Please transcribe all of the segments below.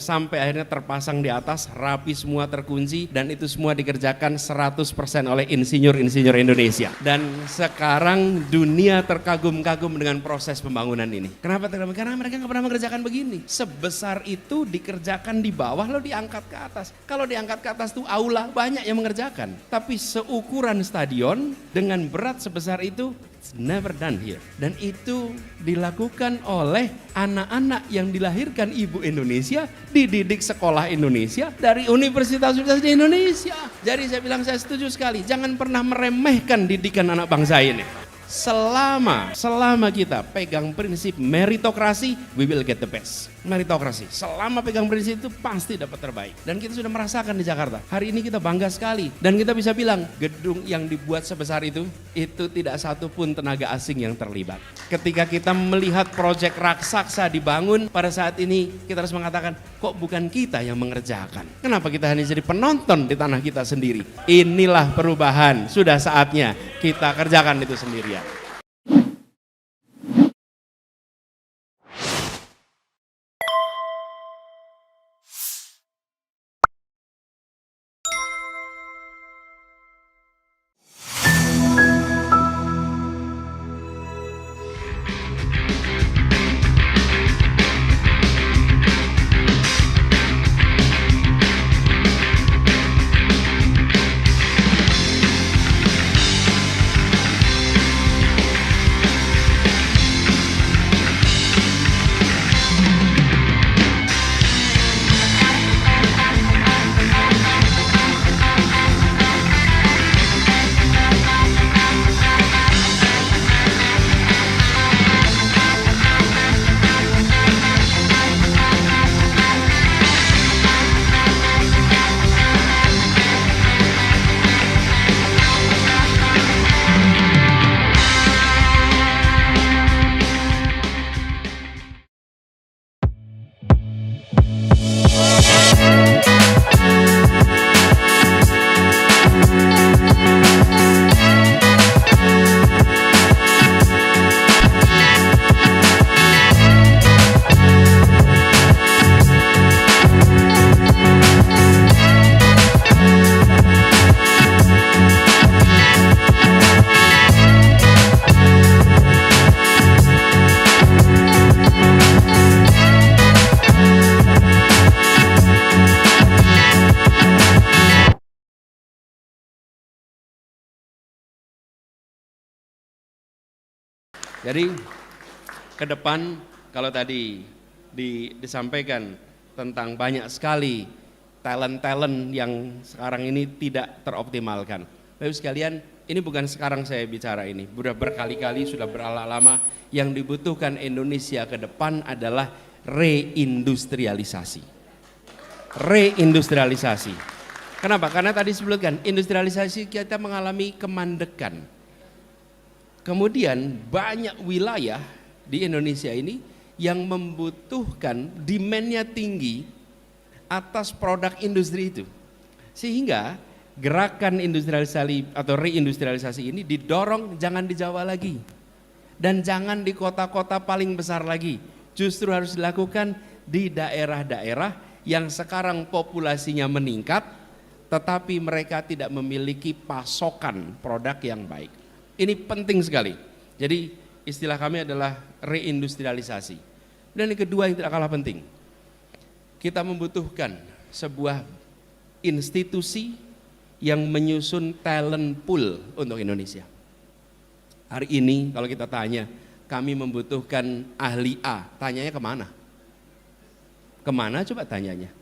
sampai akhirnya terpasang di atas, rapi semua, terkunci, dan itu semua dikerjakan 100% oleh insinyur-insinyur Indonesia. Dan sekarang dunia terkagum-kagum dengan proses pembangunan ini. Kenapa terkagum? Karena mereka nggak pernah mengerjakan begini. Sebesar itu dikerjakan di bawah lalu diangkat ke atas. Kalau diangkat ke atas tuh aula banyak yang mengerjakan. Tapi seukuran stadion dengan berat sebesar itu, it's never done here. Dan itu dilakukan oleh anak-anak yang dilahirkan ibu Indonesia, dididik sekolah Indonesia, dari universitas-universitas di Indonesia. Jadi saya bilang saya setuju sekali, jangan pernah meremehkan didikan anak bangsa ini. Selama kita pegang prinsip meritokrasi, we will get the best. Meritokrasi, selama pegang prinsip itu pasti dapat terbaik. Dan kita sudah merasakan di Jakarta. Hari ini kita bangga sekali. Dan kita bisa bilang, gedung yang dibuat sebesar itu tidak satu pun tenaga asing yang terlibat. Ketika kita melihat proyek raksasa dibangun, pada saat ini kita harus mengatakan, kok bukan kita yang mengerjakan? Kenapa kita hanya jadi penonton di tanah kita sendiri? Inilah perubahan, sudah saatnya kita kerjakan itu sendirian. Jadi ke depan kalau tadi disampaikan tentang banyak sekali talent-talent yang sekarang ini tidak teroptimalkan. Bapak sekalian, ini bukan sekarang saya bicara ini, sudah berkali-kali, sudah berlama-lama. Yang dibutuhkan Indonesia ke depan adalah reindustrialisasi. Reindustrialisasi. Kenapa? Karena tadi disebutkan industrialisasi kita mengalami kemandekan. Kemudian banyak wilayah di Indonesia ini yang membutuhkan demand-nya tinggi atas produk industri itu. Sehingga gerakan industrialisasi atau reindustrialisasi ini didorong jangan di Jawa lagi. Dan jangan di kota-kota paling besar lagi. Justru harus dilakukan di daerah-daerah yang sekarang populasinya meningkat, tetapi mereka tidak memiliki pasokan produk yang baik. Ini penting sekali. Jadi istilah kami adalah reindustrialisasi. Dan yang kedua yang tidak kalah penting, kita membutuhkan sebuah institusi yang menyusun talent pool untuk Indonesia. Hari ini kalau kita tanya, kami membutuhkan ahli A, tanyanya kemana? Kemana coba tanyanya?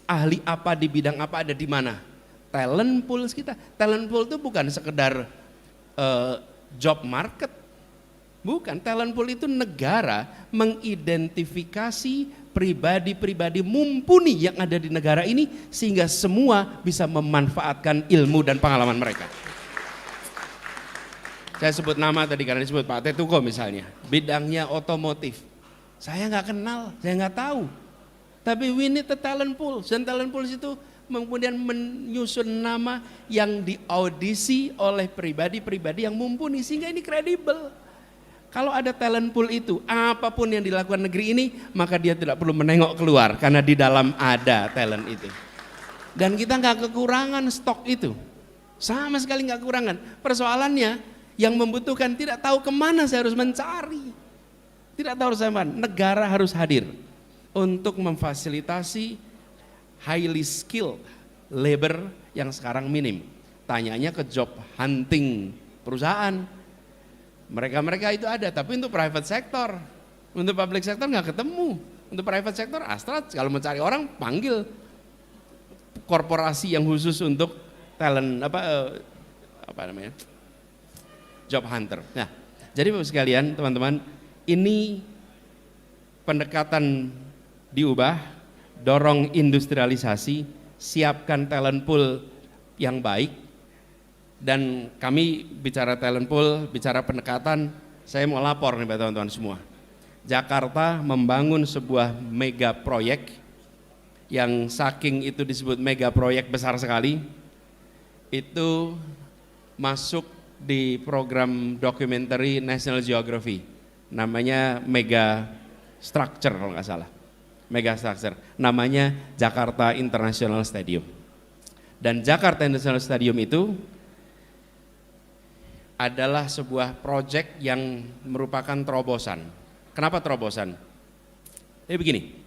Ahli apa di bidang apa ada di mana? Talent pool kita. Talent pool itu bukan sekedar job market, bukan. Talent pool itu negara mengidentifikasi pribadi-pribadi mumpuni yang ada di negara ini sehingga semua bisa memanfaatkan ilmu dan pengalaman mereka. Saya sebut nama tadi karena disebut Pak Tetuko misalnya, bidangnya otomotif. Saya nggak kenal, saya nggak tahu. Tapi we need the talent pool, dan talent pool itu kemudian menyusun nama yang diaudisi oleh pribadi-pribadi yang mumpuni sehingga ini kredibel. Kalau ada talent pool itu, apapun yang dilakukan negeri ini, maka dia tidak perlu menengok keluar karena di dalam ada talent itu. Dan kita nggak kekurangan stok itu, sama sekali nggak kekurangan. Persoalannya yang membutuhkan tidak tahu kemana saya harus mencari, tidak tahu harus kemana. Negara harus hadir untuk memfasilitasi highly skilled labor yang sekarang minim. Tanyanya ke job hunting perusahaan. Mereka itu ada, tapi untuk private sector, untuk public sector nggak ketemu. Untuk private sector, Astra kalau mau cari orang panggil korporasi yang khusus untuk talent apa namanya, job hunter. Nah, jadi Bapak sekalian, teman-teman, ini pendekatan diubah, dorong industrialisasi, siapkan talent pool yang baik. Dan kami bicara talent pool, bicara pendekatan, saya mau lapor nih buat teman-teman semua. Jakarta membangun sebuah mega proyek yang saking itu disebut mega proyek besar sekali, itu masuk di program documentary National Geography, namanya Mega Structure kalau nggak salah, Mega Structure, namanya Jakarta International Stadium. Dan Jakarta International Stadium itu adalah sebuah proyek yang merupakan terobosan. Kenapa terobosan? Jadi begini,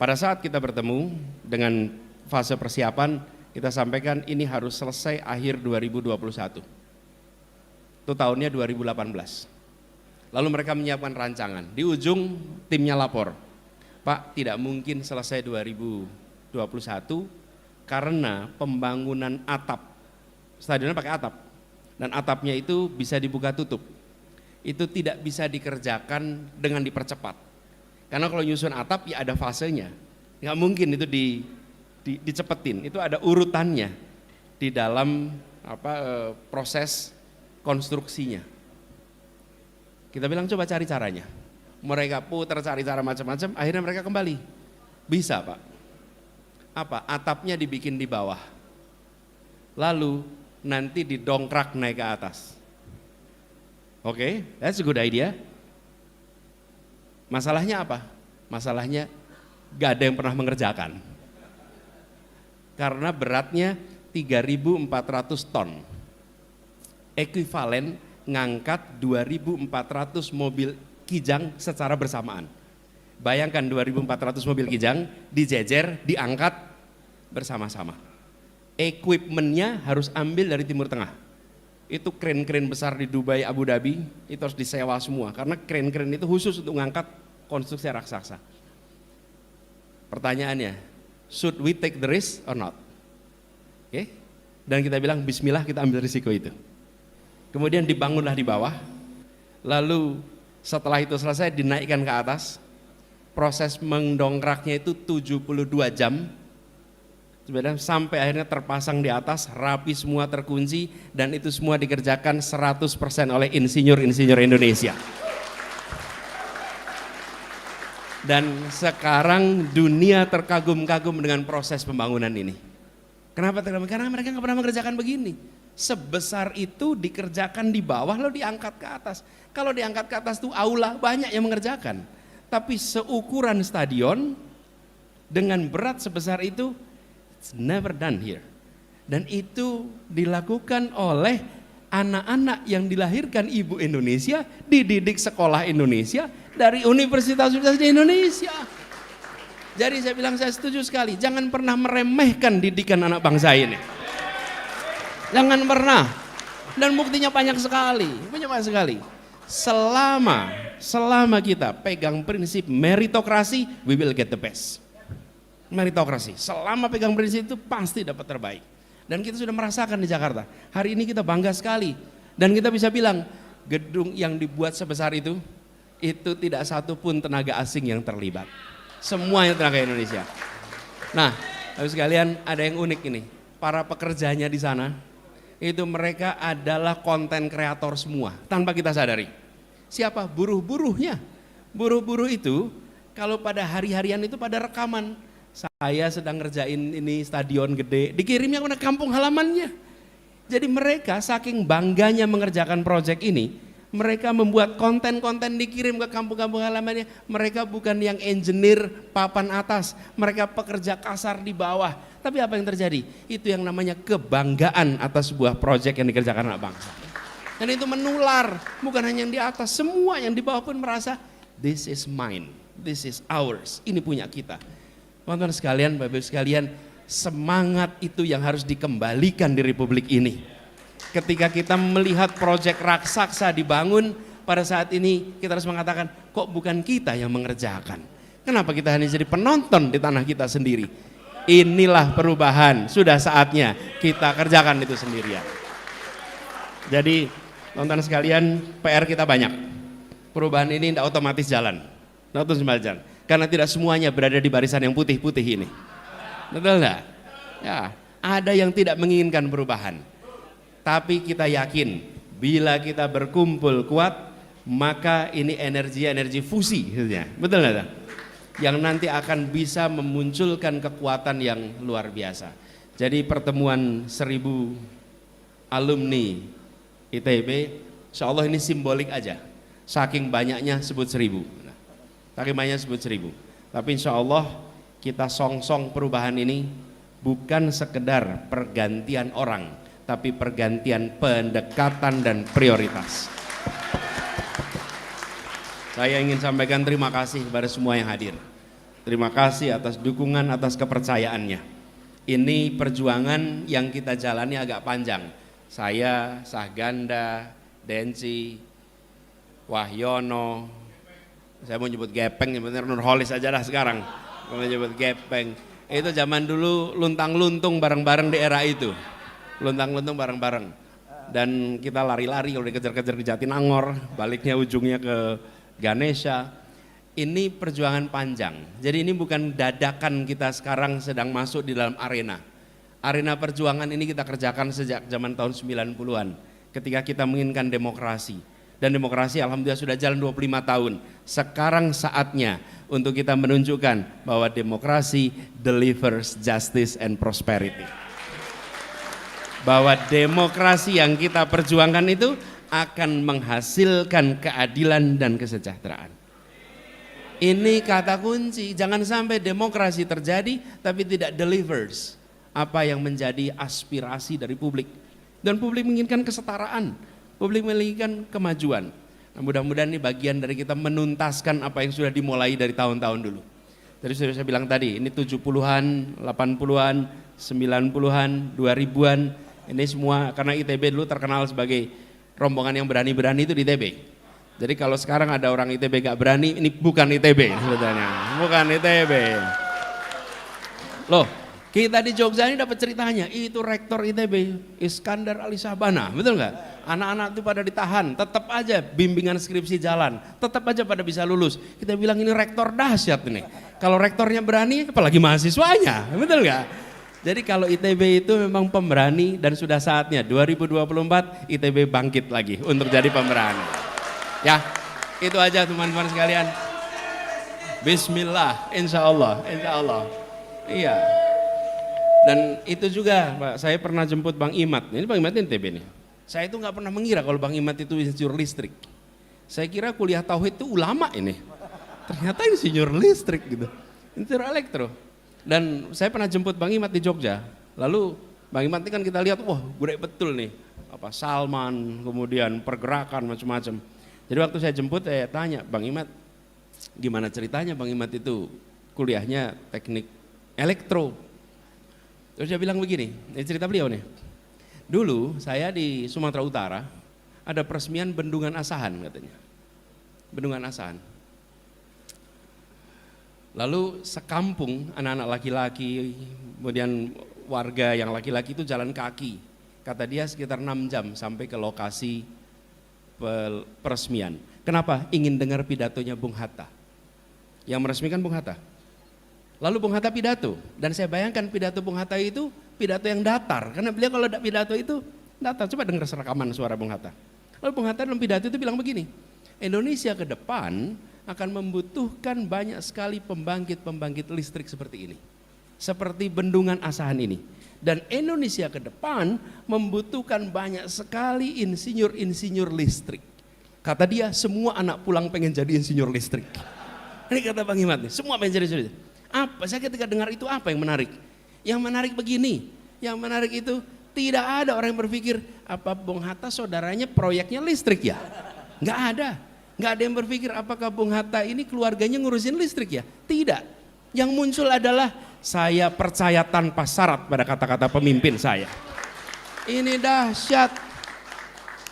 pada saat kita bertemu dengan fase persiapan, kita sampaikan ini harus selesai akhir 2021. Itu tahunnya 2018. Lalu mereka menyiapkan rancangan. Di ujung timnya lapor, Pak, tidak mungkin selesai 2021 karena pembangunan atap. Stadionnya pakai atap. Dan atapnya itu bisa dibuka tutup. Itu tidak bisa dikerjakan dengan dipercepat. Karena kalau nyusun atap ya ada fasenya. Nggak mungkin itu dicepetin. Itu ada urutannya di dalam proses konstruksinya. Kita bilang coba cari caranya. Mereka putar cari cara macam-macam, akhirnya mereka kembali. Bisa, Pak. Apa? Atapnya dibikin di bawah. Lalu nanti didongkrak naik ke atas. Oke, that's a good idea. Masalahnya apa? Masalahnya gak ada yang pernah mengerjakan. Karena beratnya 3.400 ton. Ekuivalen ngangkat 2.400 mobil Kijang secara bersamaan. Bayangkan 2.400 mobil Kijang dijejer, diangkat bersama-sama. Equipmentnya harus ambil dari Timur Tengah. Itu kren-kren besar di Dubai, Abu Dhabi, itu harus disewa semua. Karena kren-kren itu khusus untuk mengangkat konstruksi raksasa. Pertanyaannya, should we take the risk or not? Oke? Dan kita bilang, bismillah kita ambil risiko itu. Kemudian dibangunlah di bawah, lalu setelah itu selesai dinaikkan ke atas. Proses mendongkraknya itu 72 jam. Sebenarnya sampai akhirnya terpasang di atas, rapi semua, terkunci, dan itu semua dikerjakan 100% oleh insinyur-insinyur Indonesia. Dan sekarang dunia terkagum-kagum dengan proses pembangunan ini. Kenapa terkagum? Karena mereka nggak pernah mengerjakan begini. Sebesar itu dikerjakan di bawah lalu diangkat ke atas. Kalau diangkat ke atas tuh aula banyak yang mengerjakan. Tapi seukuran stadion dengan berat sebesar itu, it's never done here. Dan itu dilakukan oleh anak-anak yang dilahirkan ibu Indonesia, dididik sekolah Indonesia, dari universitas-universitas di Indonesia. Jadi saya bilang saya setuju sekali, jangan pernah meremehkan didikan anak bangsa ini. Jangan pernah. Dan buktinya banyak sekali, Selama kita pegang prinsip meritokrasi, we will get the best. Meritokrasi, selama pegang prinsip itu pasti dapat terbaik. Dan kita sudah merasakan di Jakarta. Hari ini kita bangga sekali. Dan kita bisa bilang, gedung yang dibuat sebesar itu tidak satu pun tenaga asing yang terlibat. Semuanya tenaga Indonesia. Nah, Bapak sekalian, ada yang unik ini. Para pekerjanya di sana, itu mereka adalah konten kreator semua, tanpa kita sadari. Siapa? Buruh-buruhnya. Buruh-buruh itu, kalau pada hari-harian itu pada rekaman. Saya sedang ngerjain ini stadion gede, dikirimnya ke kampung halamannya. Jadi mereka saking bangganya mengerjakan proyek ini, Mereka membuat konten-konten dikirim ke kampung-kampung halamannya. Mereka bukan yang engineer papan atas, mereka pekerja kasar di bawah. Tapi apa yang terjadi? Itu yang namanya kebanggaan atas sebuah proyek yang dikerjakan anak bangsa. Dan itu menular, bukan hanya yang di atas, semua yang di bawah pun merasa this is mine, this is ours, ini punya kita. Teman-teman sekalian, Bapak Ibu sekalian, semangat itu yang harus dikembalikan di Republik ini. Ketika kita melihat proyek raksasa dibangun, pada saat ini kita harus mengatakan, kok bukan kita yang mengerjakan? Kenapa kita hanya jadi penonton di tanah kita sendiri? Inilah perubahan, sudah saatnya kita kerjakan itu sendirian. Jadi teman-teman sekalian, PR kita banyak. Perubahan ini tidak otomatis jalan, tidak otomatis jalan. Karena tidak semuanya berada di barisan yang putih-putih ini. Betul enggak? Ya, ada yang tidak menginginkan perubahan. Tapi kita yakin bila kita berkumpul kuat, maka ini energi fusi, betul nggak? Yang nanti akan bisa memunculkan kekuatan yang luar biasa. Jadi pertemuan 1000 alumni ITB, insya Allah ini simbolik aja. Saking banyaknya sebut 1000, saking banyaknya sebut 1000. Tapi insya Allah kita song-song perubahan ini bukan sekedar pergantian orang, tapi pergantian pendekatan dan prioritas. Saya ingin sampaikan terima kasih kepada semua yang hadir. Terima kasih atas dukungan, atas kepercayaannya. Ini perjuangan yang kita jalani agak panjang. Saya, Sahganda, Denci, Wahyono, saya mau nyebut Gepeng, bener Nurholis aja lah sekarang. Mau nyebut Gepeng. Itu zaman dulu luntang-luntung bareng-bareng di era itu. Luntang-luntung bareng-bareng, dan kita lari-lari kalau dikejar-kejar ke Jatinangor, baliknya ujungnya ke Ganesha. Ini perjuangan panjang, jadi ini bukan dadakan kita sekarang sedang masuk di dalam arena. Arena perjuangan ini kita kerjakan sejak zaman tahun 90-an, ketika kita menginginkan demokrasi. Dan demokrasi alhamdulillah sudah jalan 25 tahun. Sekarang saatnya untuk kita menunjukkan bahwa demokrasi delivers justice and prosperity. Bahwa demokrasi yang kita perjuangkan itu akan menghasilkan keadilan dan kesejahteraan. Ini kata kunci, jangan sampai demokrasi terjadi tapi tidak delivers apa yang menjadi aspirasi dari publik. Dan publik menginginkan kesetaraan, publik menginginkan kemajuan. Nah, mudah-mudahan ini bagian dari kita menuntaskan apa yang sudah dimulai dari tahun-tahun dulu. Jadi sudah saya bilang tadi, ini 70-an, 80-an, 90-an, 2000-an. Ini semua karena ITB dulu terkenal sebagai rombongan yang berani-berani itu di ITB. Jadi kalau sekarang ada orang ITB gak berani, ini bukan ITB sebetulnya, bukan ITB. Loh, kita di Jogja ini dapat ceritanya, itu rektor ITB, Iskandar Ali Sabana, betul nggak? Anak-anak itu pada ditahan, tetap aja bimbingan skripsi jalan, tetap aja pada bisa lulus. Kita bilang ini rektor dahsyat ini. Kalau rektornya berani, apalagi mahasiswanya, betul nggak? Jadi kalau ITB itu memang pemberani dan sudah saatnya 2024 ITB bangkit lagi untuk jadi pemberani. Ya, itu aja teman-teman sekalian. Bismillah, insya Allah, insya Allah. Iya. Dan itu juga, Pak, saya pernah jemput Bang Imat. Ini Bang Imat ITB nih. Saya itu nggak pernah mengira kalau Bang Imat itu insinyur listrik. Saya kira kuliah tauhid itu ulama ini. Ternyata insinyur listrik gitu, insinyur elektro. Dan saya pernah jemput Bang Imat di Jogja, lalu Bang Imat ini kan kita lihat, wah gede betul nih, apa Salman, kemudian pergerakan macam-macam. Jadi waktu saya jemput saya tanya, Bang Imat, gimana ceritanya Bang Imat itu kuliahnya teknik elektro? Terus dia bilang begini, ini cerita beliau nih, dulu saya di Sumatera Utara ada peresmian Bendungan Asahan katanya, Bendungan Asahan. Lalu sekampung anak-anak laki-laki, kemudian warga yang laki-laki itu jalan kaki. Kata dia sekitar 6 jam sampai ke lokasi peresmian. Kenapa? Ingin dengar pidatonya Bung Hatta. Yang meresmikan Bung Hatta. Lalu Bung Hatta pidato, dan saya bayangkan pidato Bung Hatta itu pidato yang datar. Karena beliau kalau pidato itu datar. Coba dengar rekaman suara Bung Hatta. Lalu Bung Hatta dalam pidato itu bilang begini, Indonesia ke depan akan membutuhkan banyak sekali pembangkit-pembangkit listrik seperti ini. Seperti Bendungan Asahan ini. Dan Indonesia ke depan membutuhkan banyak sekali insinyur-insinyur listrik. Kata dia, semua anak pulang pengen jadi insinyur listrik. Ini kata Bang Himad nih, semua pengen jadi insinyur listrik. Apa? Saya ketika dengar itu apa yang menarik? Yang menarik begini, yang menarik itu tidak ada orang yang berpikir apa Bung Hatta saudaranya proyeknya listrik ya? Nggak ada. Nggak ada yang berpikir apakah Bung Hatta ini keluarganya ngurusin listrik ya? Tidak. Yang muncul adalah saya percaya tanpa syarat pada kata-kata pemimpin saya. Ini dahsyat.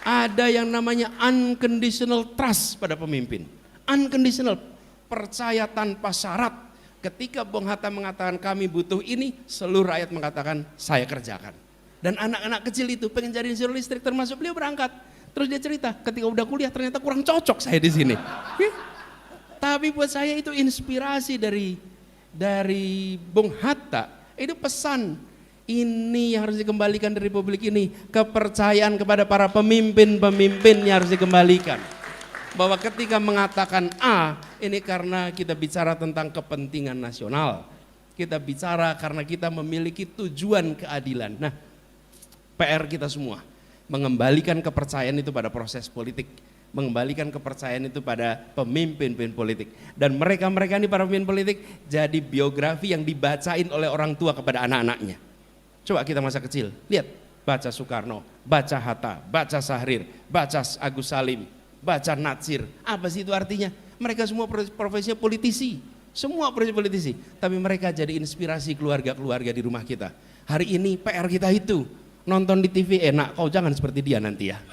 Ada yang namanya unconditional trust pada pemimpin. Unconditional, percaya tanpa syarat. Ketika Bung Hatta mengatakan kami butuh ini, seluruh rakyat mengatakan saya kerjakan. Dan anak-anak kecil itu pengen jadi insinyur listrik, termasuk beliau berangkat. Terus dia cerita, ketika udah kuliah ternyata kurang cocok saya di sini. Tapi buat saya itu inspirasi dari Bung Hatta. Itu pesan. Ini yang harus dikembalikan dari Republik ini. Kepercayaan kepada para pemimpin-pemimpin yang harus dikembalikan. Bahwa ketika mengatakan A, ini karena kita bicara tentang kepentingan nasional. Kita bicara karena kita memiliki tujuan keadilan. Nah, PR kita semua, mengembalikan kepercayaan itu pada proses politik. Mengembalikan kepercayaan itu pada pemimpin-pemimpin politik. Dan mereka-mereka ini para pemimpin politik jadi biografi yang dibacain oleh orang tua kepada anak-anaknya. Coba kita masa kecil, lihat, baca Soekarno, baca Hatta, baca Syahrir, baca Agus Salim, baca Natsir. Apa sih itu artinya? Mereka semua profesinya politisi, semua profesi politisi. Tapi mereka jadi inspirasi keluarga-keluarga di rumah kita. Hari ini PR kita itu, nonton di TV enak, kau jangan seperti dia nanti ya.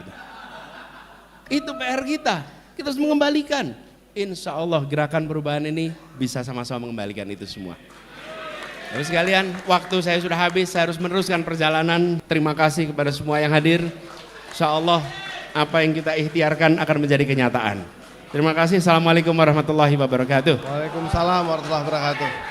Itu PR kita harus mengembalikan. Insya Allah gerakan perubahan ini bisa sama-sama mengembalikan itu semua. Terus sekalian, waktu saya sudah habis, saya harus meneruskan perjalanan. Terima kasih kepada semua yang hadir. Insya Allah apa yang kita ikhtiarkan akan menjadi kenyataan. Terima kasih. Assalamualaikum warahmatullahi wabarakatuh. Waalaikumsalam warahmatullahi wabarakatuh.